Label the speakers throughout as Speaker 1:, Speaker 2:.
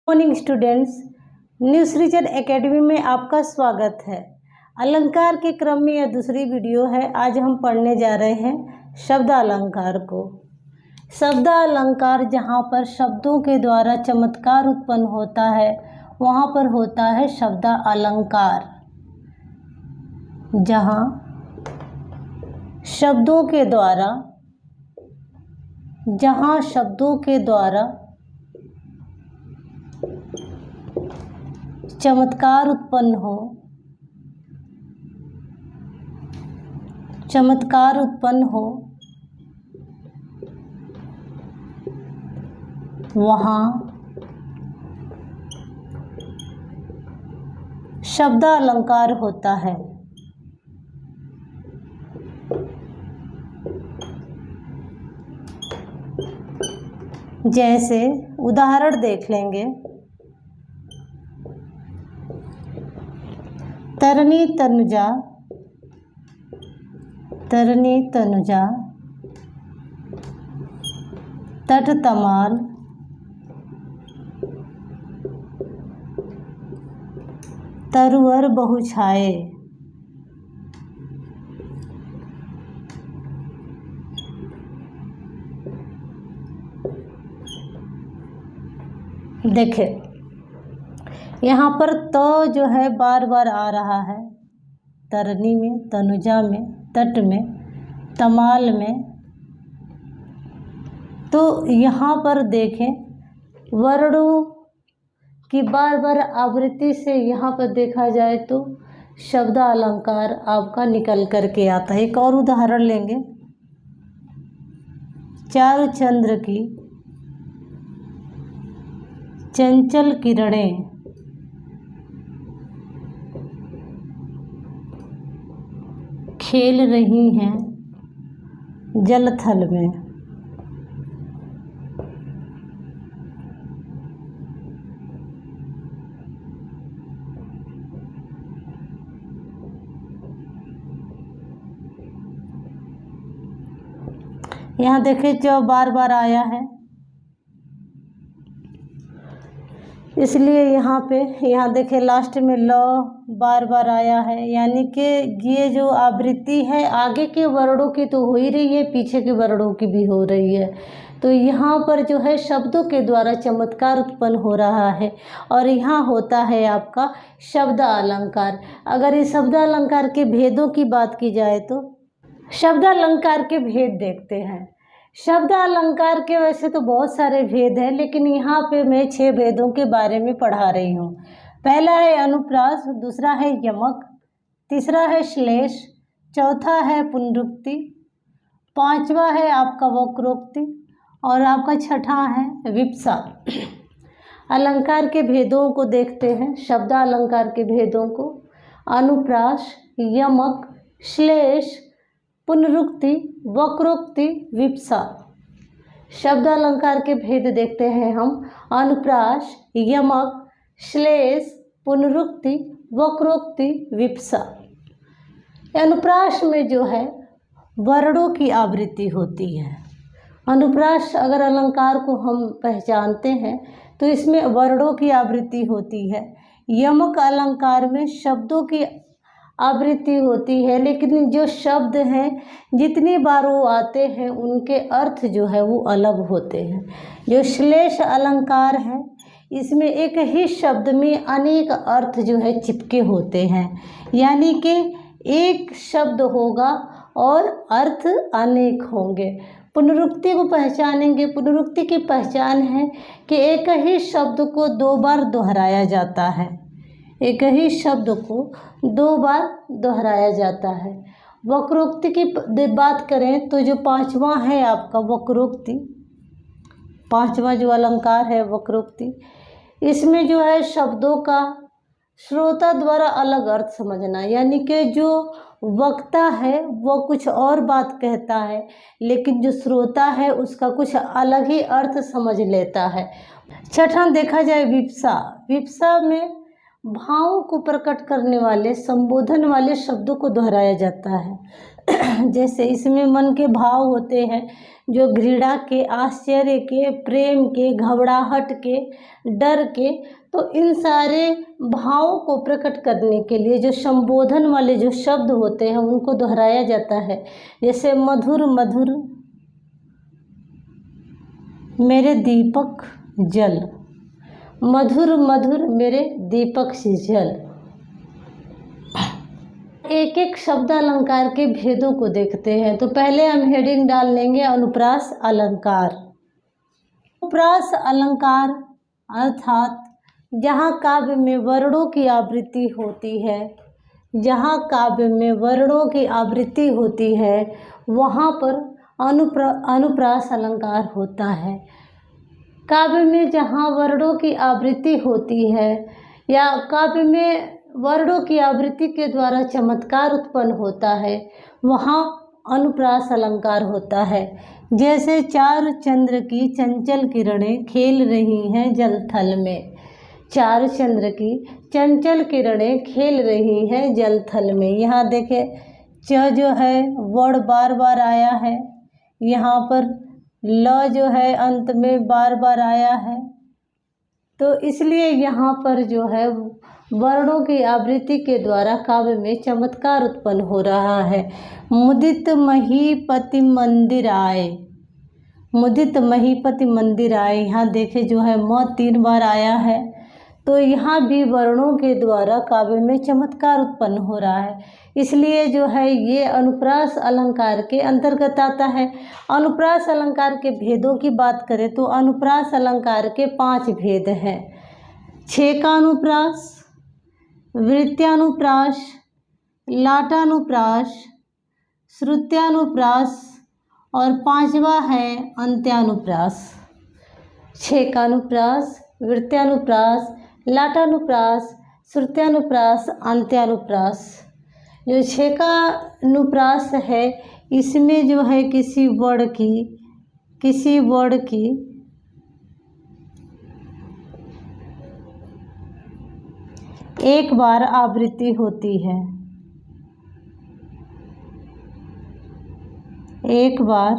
Speaker 1: Morning students, new सृजन academy में आपका स्वागत है। अलंकार के क्रम में यह दूसरी वीडियो है। आज हम पढ़ने जा रहे हैं शब्द अलंकार को। शब्द अलंकार जहाँ पर शब्दों के द्वारा चमत्कार उत्पन्न होता है वहाँ पर होता है शब्द अलंकार। जहाँ शब्दों के द्वारा चमत्कार उत्पन्न हो वहाँ शब्द अलंकार होता है। जैसे उदाहरण देख लेंगे। तरनी तनुजा तट तमाल तरुअर बहुछाए। देखिए यहाँ पर तो जो है बार बार आ रहा है। तरनी में, तनुजा में, तट में, तमाल में। तो यहाँ पर देखें वर्णों की बार बार आवृत्ति से यहाँ पर देखा जाए तो शब्द अलंकार आपका निकल कर के आता है। एक और उदाहरण लेंगे। चारु चंद्र की चंचल किरणें खेल रही हैं जलथल में। यहाँ देखिए जो बार बार आया है इसलिए यहाँ देखें लास्ट में ल बार बार आया है। यानी कि ये जो आवृत्ति है आगे के वर्णों की तो हो ही रही है, पीछे के वर्णों की भी हो रही है। तो यहाँ पर जो है शब्दों के द्वारा चमत्कार उत्पन्न हो रहा है और यहाँ होता है आपका शब्द अलंकार। अगर इस शब्द अलंकार के भेदों की बात की जाए तो शब्द अलंकार के भेद देखते हैं। शब्द अलंकार के वैसे तो बहुत सारे भेद हैं, लेकिन यहाँ पे मैं 6 भेदों के बारे में पढ़ा रही हूँ। पहला है अनुप्रास, दूसरा है यमक, तीसरा है श्लेष, चौथा है पुनरुक्ति, पांचवा है आपका वक्रोक्ति और आपका छठा है विप्सा। अलंकार के भेदों को देखते हैं। शब्द अलंकार के भेदों को अनुप्रास, यमक, श्लेष, पुनरुक्ति, वक्रोक्ति, विप्सा। शब्द अलंकार के भेद देखते हैं हम। अनुप्रास, यमक, श्लेष, पुनरुक्ति, वक्रोक्ति, विप्सा। अनुप्रास में जो है वर्णों की आवृत्ति होती है। अनुप्रास अगर अलंकार को हम पहचानते हैं तो इसमें वर्णों की आवृत्ति होती है। यमक अलंकार में शब्दों की आवृत्ति होती है, लेकिन जो शब्द हैं जितनी बार वो आते हैं उनके अर्थ जो है वो अलग होते हैं। जो श्लेष अलंकार है इसमें एक ही शब्द में अनेक अर्थ जो है चिपके होते हैं। यानी कि एक शब्द होगा और अर्थ अनेक होंगे। पुनरुक्ति को पहचानेंगे। पुनरुक्ति की पहचान है कि एक ही शब्द को 2 बार दोहराया जाता है। एक ही शब्द को 2 बार दोहराया जाता है। वक्रोक्ति की बात करें तो जो 5वां है आपका वक्रोक्ति, 5वां जो अलंकार है वक्रोक्ति, इसमें जो है शब्दों का श्रोता द्वारा अलग अर्थ समझना। यानी कि जो वक्ता है वो कुछ और बात कहता है, लेकिन जो श्रोता है उसका कुछ अलग ही अर्थ समझ लेता है। छठा देखा जाए विप्सा। विप्सा में भावों को प्रकट करने वाले संबोधन वाले शब्दों को दोहराया जाता है। जैसे इसमें मन के भाव होते हैं, जो घृणा के, आश्चर्य के, प्रेम के, घबराहट के, डर के, तो इन सारे भावों को प्रकट करने के लिए जो संबोधन वाले जो शब्द होते हैं उनको दोहराया जाता है। जैसे मधुर मधुर मेरे दीपक जल, मधुर मधुर मेरे दीपक से जल। एक एक शब्द अलंकार के भेदों को देखते हैं। तो पहले हम हेडिंग डाल लेंगे अनुप्रास अलंकार। अनुप्रास अलंकार अर्थात जहाँ काव्य में वर्णों की आवृत्ति होती है, जहाँ काव्य में वर्णों की आवृत्ति होती है वहाँ पर अनुप्रास अलंकार होता है। काव्य में जहाँ वर्णों की आवृत्ति होती है या काव्य में वर्णों की आवृत्ति के द्वारा चमत्कार उत्पन्न होता है वहाँ अनुप्रास अलंकार होता है। जैसे चार चंद्र की चंचल किरणें खेल रही हैं जल थल में, चार चंद्र की चंचल किरणें खेल रही हैं जल थल में। यहाँ देखें च जो है वर्ण बार बार आया है, यहाँ पर ल जो है अंत में बार बार आया है, तो इसलिए यहाँ पर जो है वर्णों की आवृत्ति के द्वारा काव्य में चमत्कार उत्पन्न हो रहा है। मुदित महीपति मंदिर आए, मुदित महीपति मंदिर आए, यहाँ देखे जो है म 3 बार आया है, तो यहाँ भी वर्णों के द्वारा काव्य में चमत्कार उत्पन्न हो रहा है। इसलिए जो है ये अनुप्रास अलंकार के अंतर्गत आता है। अनुप्रास अलंकार के भेदों की बात करें तो अनुप्रास अलंकार के 5 भेद हैं। छेकानुप्रास, वृत्त्यानुप्रास, लाटानुप्रास, श्रुत्यानुप्रास और 5वां है अंत्यानुप्रास। छेकानुप्रास, वृत्त्यानुप्रास, लाटानुप्रास, श्रुत्यानुप्रास, अंत्यानुप्रास। जो छेकानुप्रास है इसमें जो है किसी वर्ण की एक बार आवृत्ति होती है, एक बार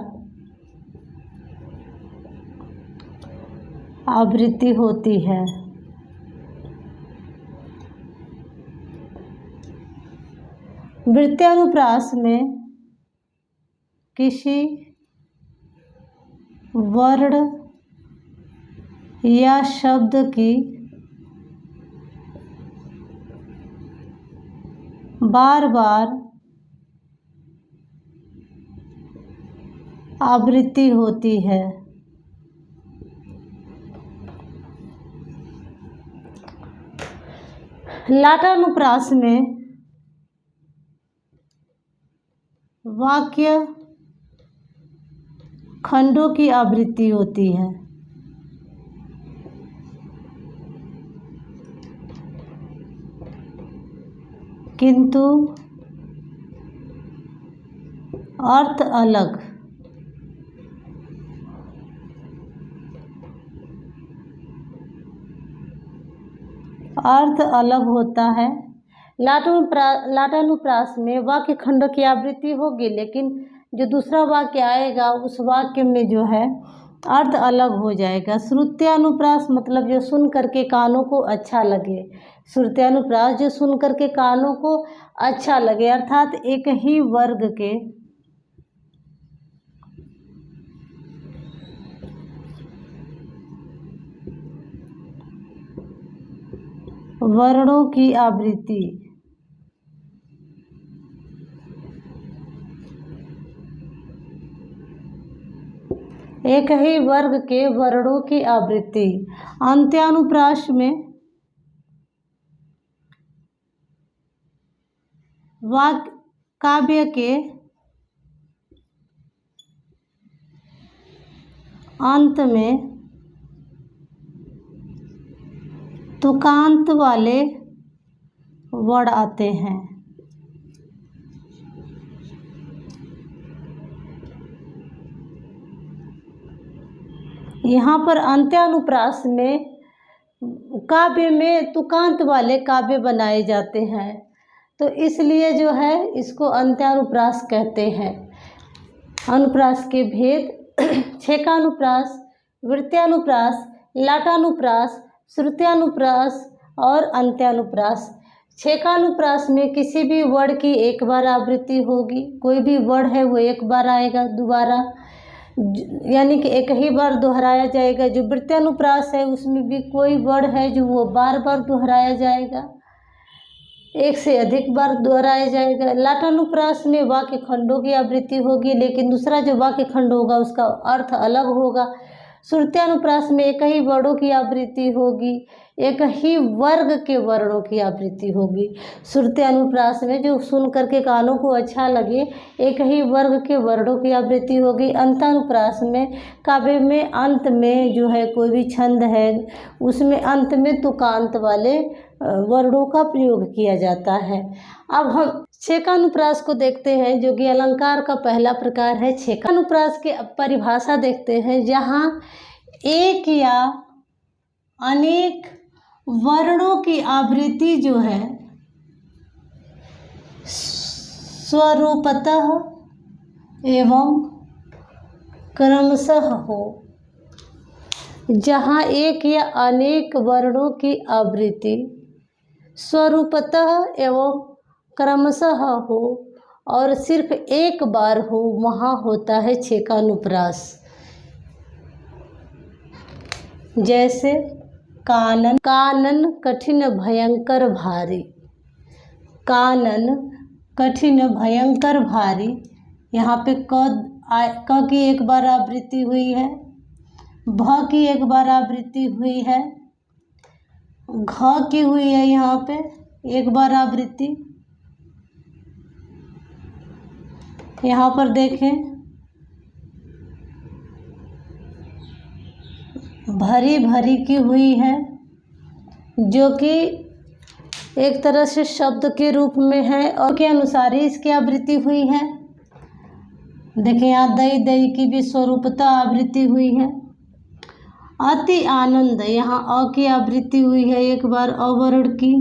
Speaker 1: आवृत्ति होती है। वृत्त्यानुप्रास में किसी वर्ण या शब्द की बार बार आवृत्ति होती है। लाटानुप्रास में वाक्य खंडों की आवृत्ति होती है। किंतु अर्थ अलग, अर्थ अलग होता है। लाटानुप्रास में वाक्य खंड की आवृत्ति होगी, लेकिन जो दूसरा वाक्य आएगा उस वाक्य में जो है अर्थ अलग हो जाएगा। श्रुत्यानुप्रास मतलब जो सुन करके कानों को अच्छा लगे, श्रुत्यानुप्रास जो सुन करके कानों को अच्छा लगे, अर्थात एक ही वर्ग के वर्णों की आवृत्ति एक ही वर्ग के वर्णों की आवृत्ति। अंत्यानुप्रास में वाक्य काव्य के अंत में तुकांत वाले वर्ण आते हैं। यहाँ पर अंत्यानुप्रास में काव्य में तुकांत वाले काव्य बनाए जाते हैं, तो इसलिए जो है इसको अंत्यानुप्रास कहते हैं। अनुप्रास के भेद छेकानुप्रास, वृत्त्यानुप्रास, लाटानुप्रास, श्रुत्यानुप्रास और अंत्यानुप्रास। छेकानुप्रास में किसी भी वर्ण की एक बार आवृत्ति होगी, कोई भी वर्ण है वो एक बार आएगा दोबारा, यानी कि एक ही बार दोहराया जाएगा। जो वृत्त्यानुप्रास है उसमें भी कोई वर्ण है जो वो बार बार दोहराया जाएगा, एक से अधिक बार दोहराया जाएगा। लाटानुप्रास में वाक्य खंडों की आवृत्ति होगी, लेकिन दूसरा जो वाक्य खंड होगा उसका अर्थ अलग होगा। श्रुत्यानुप्रास में एक ही वर्णों की आवृत्ति होगी, एक ही वर्ग के वर्णों की आवृत्ति होगी। श्रुत्यानुप्रास में जो सुन करके कानों को अच्छा लगे, एक ही वर्ग के वर्णों की आवृत्ति होगी। अंतानुप्रास में काव्य में अंत में जो है कोई भी छंद है उसमें अंत में तुकांत वाले वर्णों का प्रयोग किया जाता है। अब हम छेकानुप्रास को देखते हैं, जो कि अलंकार का पहला प्रकार है। छेकानुप्रास की परिभाषा देखते हैं, जहाँ एक या अनेक वर्णों की आवृत्ति जो है स्वरूपतः एवं क्रमशः हो। जहाँ एक या अनेक वर्णों की आवृत्ति स्वरूपतः एवं क्रमशः हो और सिर्फ एक बार हो, वहाँ होता है छेकानुप्रास। जैसे कानन, कानन कठिन भयंकर भारी, कानन कठिन भयंकर भारी। यहाँ पे क की एक बार आवृत्ति हुई है, भ की एक बार आवृत्ति हुई है, घ की हुई है यहाँ पे एक बार आवृत्ति। यहाँ पर देखें भरी भरी की हुई है, जो कि एक तरह से शब्द के रूप में है और के अनुसार ही इसकी आवृत्ति हुई है। देखिए यहाँ दई दई की भी स्वरूपता आवृत्ति हुई है। अति आनंद, यहाँ अ की आवृत्ति हुई है एक बार अवर्ण की।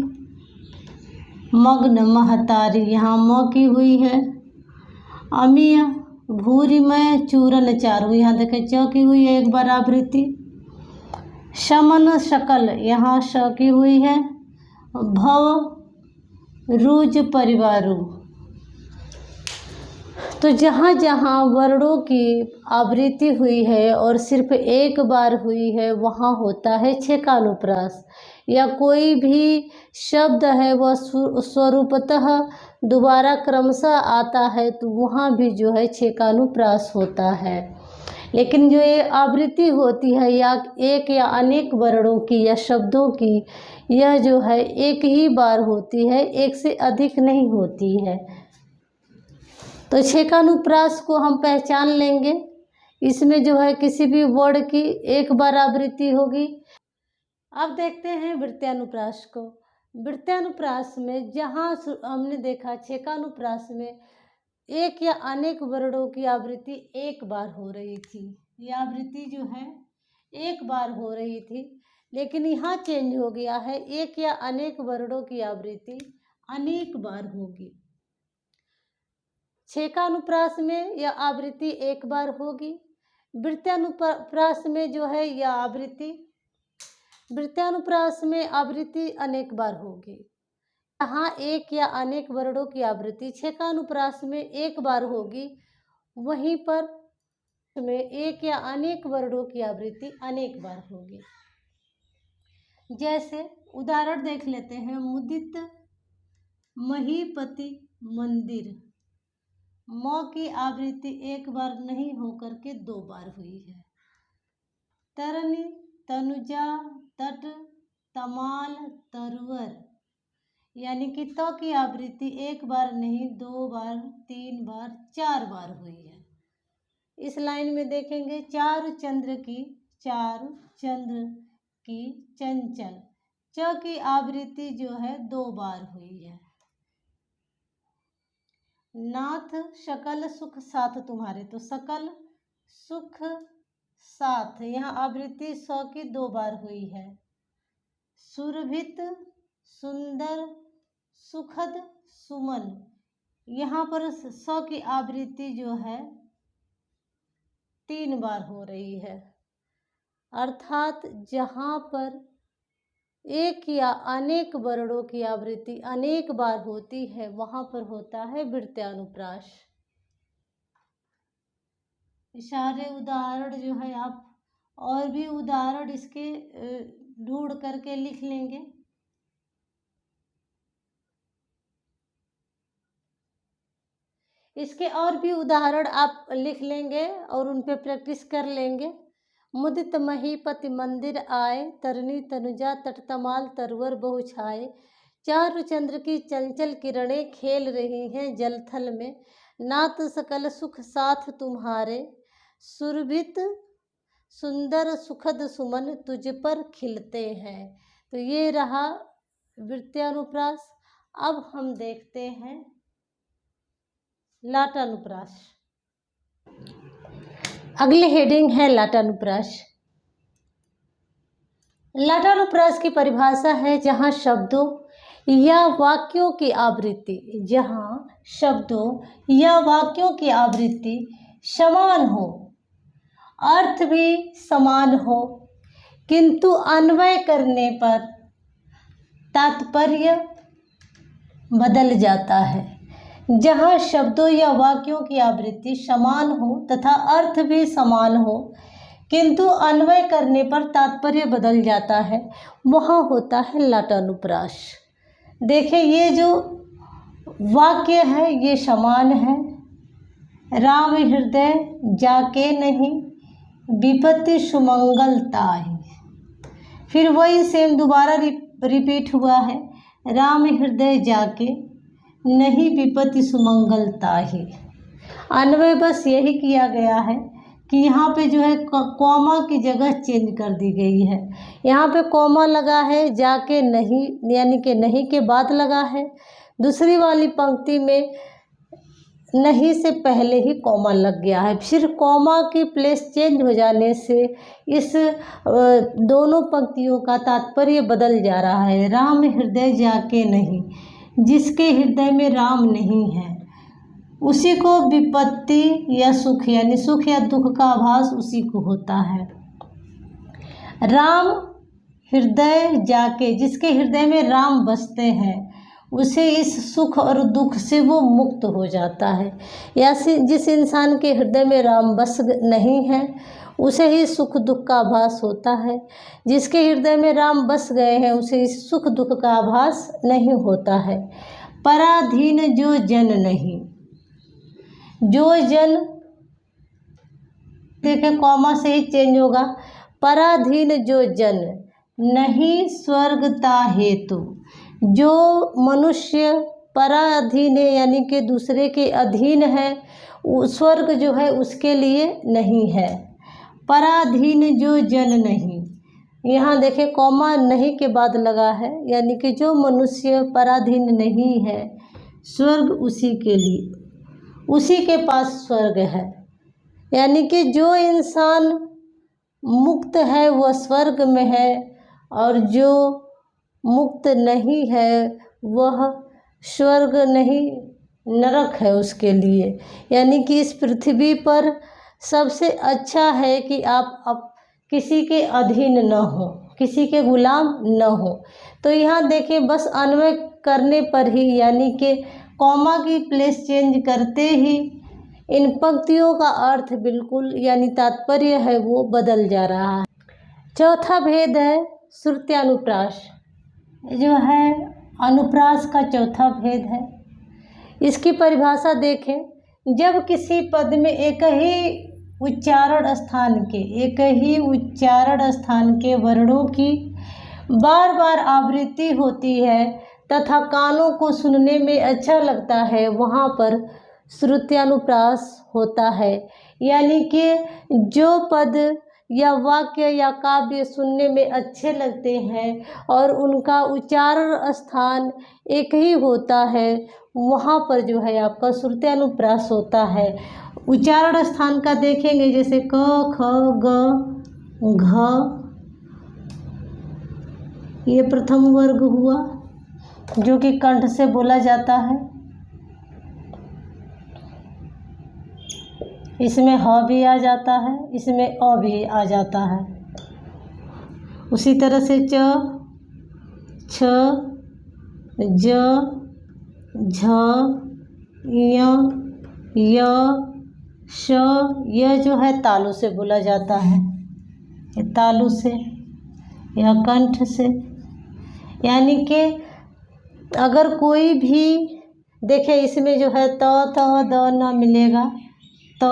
Speaker 1: मग्न महतारी, यहाँ म की हुई है। अमीय भूरिमय चूरन चारू, यहाँ देखें च की हुई है एक बार आवृत्ति। शमन शकल, यहाँ श की हुई है। भव रूज परिवारू। तो जहाँ जहाँ वर्णों की आवृत्ति हुई है और सिर्फ एक बार हुई है, वहाँ होता है छेकानुप्रास। या कोई भी शब्द है वह स्वरूपतः दोबारा क्रमशः आता है, तो वहाँ भी जो है छेकानुप्रास होता है। लेकिन जो ये आवृत्ति होती है या एक या अनेक वर्णों की या शब्दों की, यह जो है एक ही बार होती है, एक से अधिक नहीं होती है। तो छेकानुप्रास को हम पहचान लेंगे। इसमें जो है किसी भी वर्ण की एक बार आवृत्ति होगी। अब देखते हैं वृत्त्यानुप्रास को। वृत्त्यानुप्रास में जहाँ हमने देखा छेकानुप्रास में एक या अनेक वर्णों की आवृत्ति एक बार हो रही थी, यह आवृत्ति जो है एक बार हो रही थी, लेकिन यहाँ चेंज हो गया है, एक या अनेक वर्णों की आवृत्ति अनेक बार होगी। छेकानुप्रास में यह आवृत्ति एक बार होगी। वृत्त्यानुप्रास में जो है यह आवृत्ति, वृत्त्यानुप्रास में आवृत्ति अनेक बार होगी। यहाँ एक या अनेक वर्णों की आवृत्ति छेकानुप्रास में एक बार होगी, वहीं पर में एक या अनेक वर्णों की आवृत्ति अनेक बार होगी। जैसे उदाहरण देख लेते हैं। मुदित महीपति मंदिर, म की आवृत्ति एक बार नहीं होकर के दो बार हुई है। तरनी, तनुजा, तट, तमाल, तरुवर, यानी कि त की आवृत्ति एक बार नहीं दो बार, तीन बार, चार बार हुई है। इस लाइन में देखेंगे चारु चंद्र की, चारु चंद्र की चंचल, च की आवृत्ति जो है दो बार हुई है। नाथ शकल सुख साथ तुम्हारे, तो सकल सुख साथ, यहाँ आवृत्ति स की दो बार हुई है। सुरभित सुंदर सुखद सुमन, यहाँ पर स की आवृत्ति जो है 3 बार हो रही है, अर्थात जहाँ पर एक या अनेक वर्णों की आवृत्ति अनेक बार होती है वहाँ पर होता है वृत्त्यानुप्रास। सारे उदाहरण जो है आप और भी उदाहरण इसके ढूंढ करके लिख लेंगे। इसके और भी उदाहरण आप लिख लेंगे और उन पे प्रैक्टिस कर लेंगे। मुदित महीपति मंदिर आए, तरनी तनुजा तटतमाल तरवर बहु छाए। चारु चंद्र की चंचल किरणें खेल रही हैं जलथल में, नात सकल सुख साथ तुम्हारे, सुरभित सुंदर सुखद सुमन तुझ पर खिलते हैं। तो ये रहा वृत्त्यानुप्रास। अब हम देखते हैं लाटानुप्रास। अगली हेडिंग है लाटानुप्रास। लाटानुप्रास की परिभाषा है जहाँ शब्दों या वाक्यों की आवृत्ति, जहाँ शब्दों या वाक्यों की आवृत्ति समान हो, अर्थ भी समान हो, किंतु अन्वय करने पर तात्पर्य बदल जाता है। जहाँ शब्दों या वाक्यों की आवृत्ति समान हो तथा अर्थ भी समान हो, किंतु अन्वय करने पर तात्पर्य बदल जाता है, वहाँ होता है लाटानुप्रास। देखिए, ये जो वाक्य है ये समान है। राम हृदय जाके नहीं, विपत्ति सुमंगल ताहि। फिर वही सेम दोबारा रिपीट हुआ है, राम हृदय जाके नहीं, विपत्ति सुमंगल ताहि। अन्वय बस यही किया गया है कि यहाँ पे जो है कॉमा की जगह चेंज कर दी गई है। यहाँ पे कॉमा लगा है, जाके नहीं यानी कि नहीं के बाद लगा है। दूसरी वाली पंक्ति में नहीं से पहले ही कॉमा लग गया है। फिर कॉमा की प्लेस चेंज हो जाने से इस दोनों पंक्तियों का तात्पर्य बदल जा रहा है। राम हृदय जाके नहीं, जिसके हृदय में राम नहीं है उसी को विपत्ति या सुख यानी सुख या दुख का आभास उसी को होता है। राम हृदय जाके, जिसके हृदय में राम बसते हैं उसे इस सुख और दुख से वो मुक्त हो जाता है। या जिस इंसान के हृदय में राम बस नहीं है उसे ही सुख दुख का आभास होता है। जिसके हृदय में राम बस गए हैं उसे इस सुख दुख का आभास नहीं होता है। पराधीन जो जन नहीं, जो जन देखें कॉमा से ही चेंज होगा। पराधीन जो जन नहीं स्वर्गता हेतु, जो मनुष्य पराधीन है यानी कि दूसरे के अधीन है, स्वर्ग जो है उसके लिए नहीं है। पराधीन जो जन नहीं, यहाँ देखें कॉमा नहीं के बाद लगा है, यानी कि जो मनुष्य पराधीन नहीं है स्वर्ग उसी के लिए, उसी के पास स्वर्ग है। यानी कि जो इंसान मुक्त है वह स्वर्ग में है और जो मुक्त नहीं है वह स्वर्ग नहीं नरक है उसके लिए। यानी कि इस पृथ्वी पर सबसे अच्छा है कि आप किसी के अधीन न हो, किसी के गुलाम न हो। तो यहाँ देखिए बस अन्वय करने पर ही यानी कि कॉमा की प्लेस चेंज करते ही इन पंक्तियों का अर्थ बिल्कुल यानी तात्पर्य है वो बदल जा रहा है। चौथा भेद है श्रुत्यानुप्रास। जो है अनुप्रास का चौथा भेद है। इसकी परिभाषा देखें, जब किसी पद में एक ही उच्चारण स्थान के वर्णों की बार बार आवृत्ति होती है तथा कानों को सुनने में अच्छा लगता है, वहाँ पर श्रुत्यानुप्रास होता है। यानी कि जो पद या वाक्य या काव्य सुनने में अच्छे लगते हैं और उनका उच्चारण स्थान एक ही होता है, वहाँ पर जो है आपका श्रुत्यानुप्रास होता है। उच्चारण स्थान का देखेंगे जैसे क ख ग घ, ये प्रथम वर्ग हुआ जो कि कंठ से बोला जाता है। इसमें ह भी आ जाता है, इसमें अ भी आ जाता है। उसी तरह से च, छ, ज, झ, य, य, श, यह जो है तालु से बोला जाता है। ये तालु से, यह कंठ से। यानी कि अगर कोई भी देखे इसमें जो है त, द न मिलेगा, त,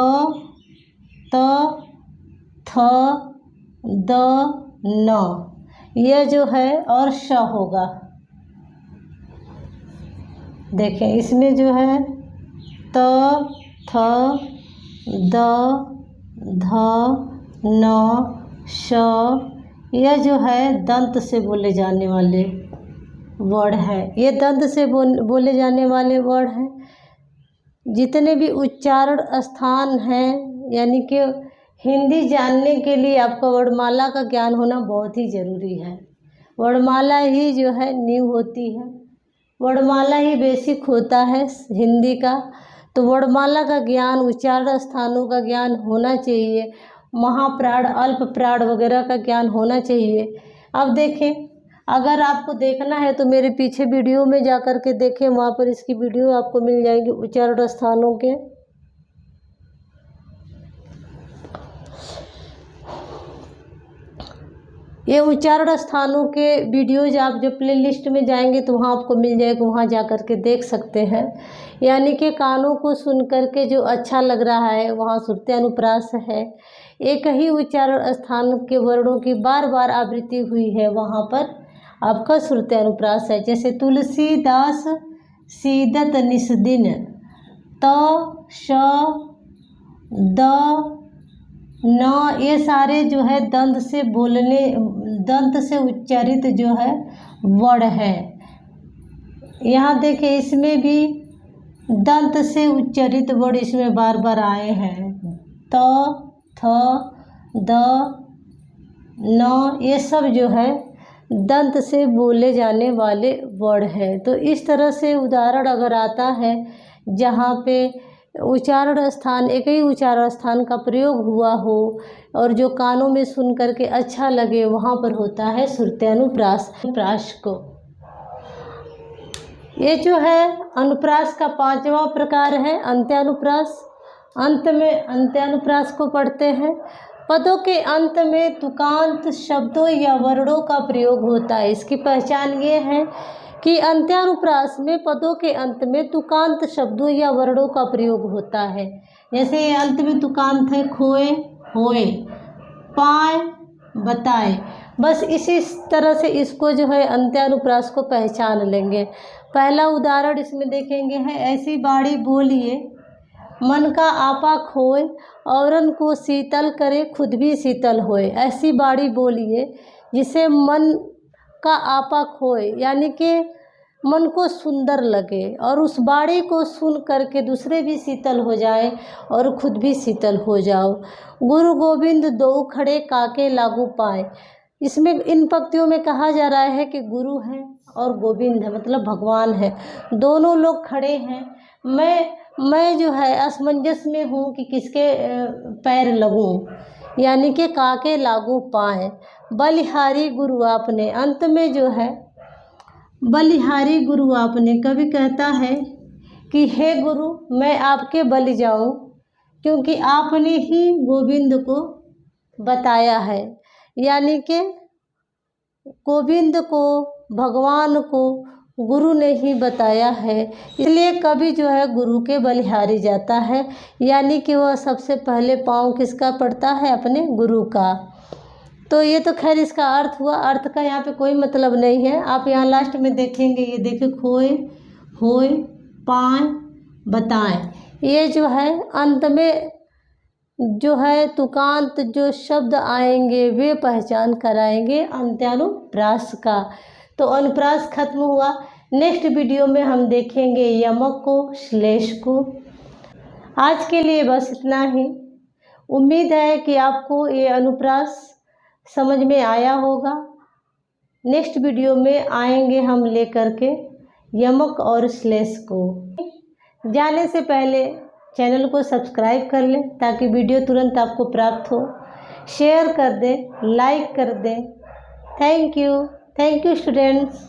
Speaker 1: थ, द, न, यह जो है और श होगा। देखें इसमें जो है त, थ, द, ध, न, श, यह जो है दंत से बोले जाने वाले वर्ड है। ये दंत से बोले जाने वाले वर्ड हैं। जितने भी उच्चारण स्थान हैं, यानी कि हिंदी जानने के लिए आपका वर्णमाला का ज्ञान होना बहुत ही ज़रूरी है। वर्णमाला ही जो है नींव होती है, वर्णमाला ही बेसिक होता है हिंदी का। तो वर्णमाला का ज्ञान, उच्चारण स्थानों का ज्ञान होना चाहिए, महाप्राण, अल्प प्राण वगैरह का ज्ञान होना चाहिए। अब देखें, अगर आपको देखना है तो मेरे पीछे वीडियो में जा कर के देखें, वहाँ पर इसकी वीडियो आपको मिल जाएगी उच्चारण स्थानों के। ये उच्चारण स्थानों के वीडियोज आप जो प्लेलिस्ट में जाएंगे तो वहाँ आपको मिल जाएगा, वहाँ जा कर के देख सकते हैं। यानी कि कानों को सुन कर के जो अच्छा लग रहा है वहाँ श्रुति अनुप्रास है। एक ही उच्चारण स्थान के वर्णों की बार बार आवृत्ति हुई है, वहाँ पर आपका श्रुति अनुप्रास है। जैसे तुलसीदास सीदत निस्दिन, त, श, द, न, ये सारे जो है दंत से बोलने, दंत से उच्चारित जो है वर्ड है। यहाँ देखिए इसमें भी दंत से उच्चारित वर्ड इसमें बार बार आए हैं। त, थ, द, न, ये सब जो है दंत से बोले जाने वाले वर्ड है। तो इस तरह से उदाहरण अगर आता है जहाँ पे उच्चारण स्थान, एक ही उच्चारण स्थान का प्रयोग हुआ हो और जो कानों में सुन करके अच्छा लगे, वहाँ पर होता है श्रुत्यानुप्रास। प्रास को, ये जो है अनुप्रास का 5वां प्रकार है अंत्यानुप्रास। अंत में अंत्यानुप्रास को पढ़ते हैं। पदों के अंत में तुकांत शब्दों या वर्णों का प्रयोग होता है। इसकी पहचान ये है कि अंत्यानुप्रास में पदों के अंत में तुकांत शब्दों या वर्णों का प्रयोग होता है। जैसे अंत में तुकांत है खोए, होए, पाए, बताए। बस इसी तरह से इसको जो है अंत्यानुप्रास को पहचान लेंगे। पहला उदाहरण इसमें देखेंगे है, ऐसी बाड़ी बोलिए मन का आपा खोए, औरन को शीतल करे खुद भी शीतल होए। ऐसी बाड़ी बोलिए जिसे मन का आपा खोए, यानी कि मन को सुंदर लगे और उस बाड़ी को सुन करके दूसरे भी शीतल हो जाए और खुद भी शीतल हो जाओ। गुरु गोविंद दो खड़े काके लागू पाए। इसमें इन पंक्तियों में कहा जा रहा है कि गुरु है और गोविंद है, मतलब भगवान है, दोनों लोग खड़े हैं। मैं जो है असमंजस में हूँ कि किसके पैर लगूं, यानी कि काके लागू पाए। बलिहारी गुरु आपने, अंत में जो है बलिहारी गुरु आपने, कवि कहता है कि हे गुरु मैं आपके बलि जाऊं, क्योंकि आपने ही गोविंद को बताया है। यानी कि गोविंद को, भगवान को गुरु ने ही बताया है, इसलिए कभी जो है गुरु के बलिहारी जाता है। यानी कि वह सबसे पहले पाँव किसका पड़ता है, अपने गुरु का। तो ये तो खैर इसका अर्थ हुआ, अर्थ का यहाँ पे कोई मतलब नहीं है। आप यहाँ लास्ट में देखेंगे, ये देखिए खोए, होए, पाए, बताएं। ये जो है अंत में जो है तुकांत जो शब्द आएंगे वे पहचान कराएंगे अंत्यानुप्रास का। तो अनुप्रास खत्म हुआ। नेक्स्ट वीडियो में हम देखेंगे यमक को, श्लेष को। आज के लिए बस इतना ही। उम्मीद है कि आपको ये अनुप्रास समझ में आया होगा। नेक्स्ट वीडियो में आएंगे हम लेकर के यमक और श्लेष को। जाने से पहले चैनल को सब्सक्राइब कर लें ताकि वीडियो तुरंत आपको प्राप्त हो। शेयर कर दें, लाइक कर दें। Thank you students.